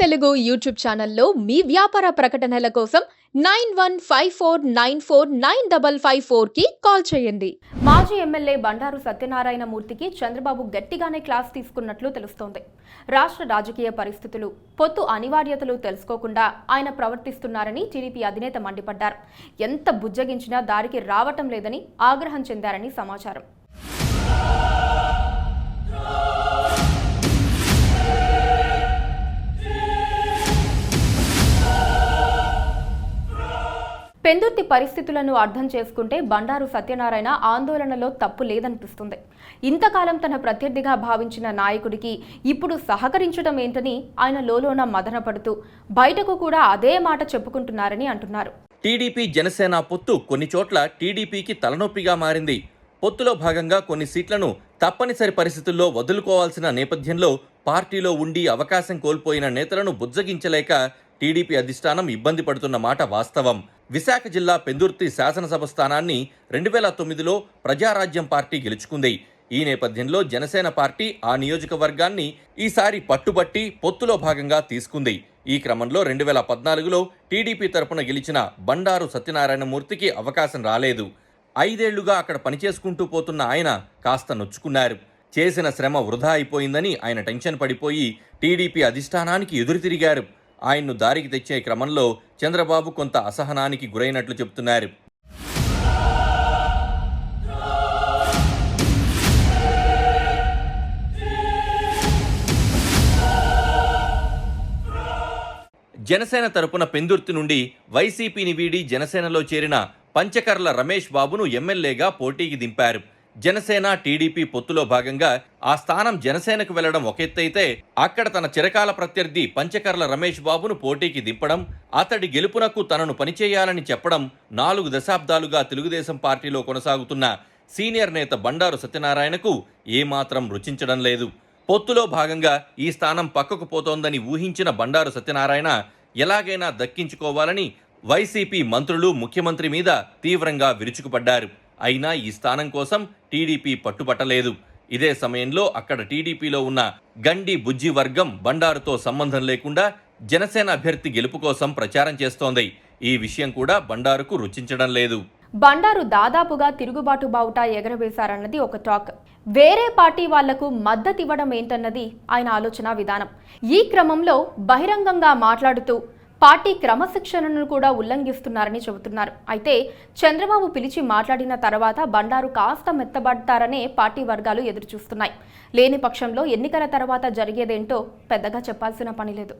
Telugu YouTube ఛానల్లో మీ వ్యాపార ప్రకటనల కోసం 9154949554 కి కాల్ చేయండి. మాజీ ఎమ్మెల్యే బండారు సత్యనారాయణ మూర్తికి చంద్రబాబు గట్టిగానే క్లాస్ తీసుకున్నట్లు తెలుస్తోంది. రాష్ట్ర రాజకీయ పరిస్థితులు, పొత్తు అనివార్యతలు తెలుసుకోకుండా ఆయన ప్రవర్తిస్తున్నారని టీడీపీ అధినేత మండిపడ్డారు. ఎంత బుజ్జగించినా దారికి రావటం లేదని ఆగ్రహం చెందారని సమాచారం. పెందుర్తి పరిస్థితులను అర్థం చేసుకుంటే బండారు సత్యనారాయణ ఆందోళనలో తప్పు లేదనిపిస్తుంది. ఇంతకాలం తన ప్రత్యర్థిగా భావించిన నాయకుడికి ఇప్పుడు సహకరించడం ఏంటని ఆయన లోలోన మదనపడుతూ బయటకు కూడా అదే మాట చెప్పుకుంటున్నారని అంటున్నారు. టీడీపీ జనసేన పొత్తు కొన్ని చోట్ల టీడీపీకి తలనొప్పిగా మారింది. పొత్తులో భాగంగా కొన్ని సీట్లను తప్పనిసరి పరిస్థితుల్లో వదులుకోవాల్సిన నేపథ్యంలో పార్టీలో ఉండి అవకాశం కోల్పోయిన నేతలను బుజ్జగించలేక టీడీపీ అధిష్టానం ఇబ్బంది పడుతున్న మాట వాస్తవం. విశాఖ జిల్లా పెందుర్తి శాసనసభ స్థానాన్ని 2009లో ప్రజారాజ్యం పార్టీ గెలుచుకుంది. ఈ నేపథ్యంలో జనసేన పార్టీ ఆ నియోజకవర్గాన్ని ఈసారి పట్టుబట్టి పొత్తులో భాగంగా తీసుకుంది. ఈ క్రమంలో 2014లో టీడీపీ తరపున గెలిచిన బండారు సత్యనారాయణ మూర్తికి అవకాశం రాలేదు. 5 ఏళ్లుగా అక్కడ పనిచేసుకుంటూ పోతున్న ఆయన కాస్త నొచ్చుకున్నారు. చేసిన శ్రమ వృధా అయిపోయిందని ఆయన టెన్షన్ పడిపోయి టీడీపీ అధిష్టానానికి ఎదురు తిరిగారు. ఆయన్ను దారికి తెచ్చే క్రమంలో చంద్రబాబు కొంత అసహనానికి గురైనట్లు చెబుతున్నారు. జనసేన తరపున పెందుర్తి నుండి వైసీపీని వీడి జనసేనలో చేరిన పంచకర్ల రమేష్ బాబును ఎమ్మెల్యేగా పోటీకి దింపారు. జనసేన టీడీపీ పొత్తులో భాగంగా ఆ స్థానం జనసేనకు వెళ్లడం ఒక ఎత్తైతే, అక్కడ తన చిరకాల ప్రత్యర్థి పంచకర్ల రమేష్ బాబును పోటీకి దింపడం, అతడి గెలుపునకు తనను పనిచేయాలని చెప్పడం 4 దశాబ్దాలుగా తెలుగుదేశం పార్టీలో కొనసాగుతున్న సీనియర్ నేత బండారు సత్యనారాయణకు ఏమాత్రం రుచించడం లేదు. పొత్తులో భాగంగా ఈ స్థానం పక్కకు పోతోందని ఊహించిన బండారు సత్యనారాయణ ఎలాగైనా దక్కించుకోవాలని వైసీపీ మంత్రులు ముఖ్యమంత్రి మీద తీవ్రంగా విరుచుకుపడ్డారు. అయినా ఈ స్థానం కోసం టీడీపీ పట్టుబట్టలేదు. ఇదే సమయంలో అక్కడ టీడీపీలో ఉన్న గండి బుజ్జి వర్గం బండారుతో సంబంధం లేకుండా జనసేన అభ్యర్థి గెలుపు కోసం ప్రచారం చేస్తోంది. ఈ విషయం కూడా బండారుకు రుచించడం లేదు. బండారు దాదాపుగా తిరుగుబాటు బావుటా ఎగరవేశారన్నది ఒక టాక్. వేరే పార్టీ వాళ్లకు మద్దతు ఇవ్వడం ఏంటన్నది ఆయన ఆలోచన విధానం. ఈ క్రమంలో బహిరంగంగా మాట్లాడుతూ పార్టీ క్రమశిక్షణను కూడా ఉల్లంఘిస్తున్నారని చెబుతున్నారు. అయితే చంద్రబాబు పిలిచి మాట్లాడిన తర్వాత బండారు కాస్త మెత్తబడతారనే పార్టీ వర్గాలు ఎదురుచూస్తున్నాయి. లేని పక్షంలో ఎన్నికల తర్వాత జరిగేదేంటో పెద్దగా చెప్పాల్సిన పని లేదు.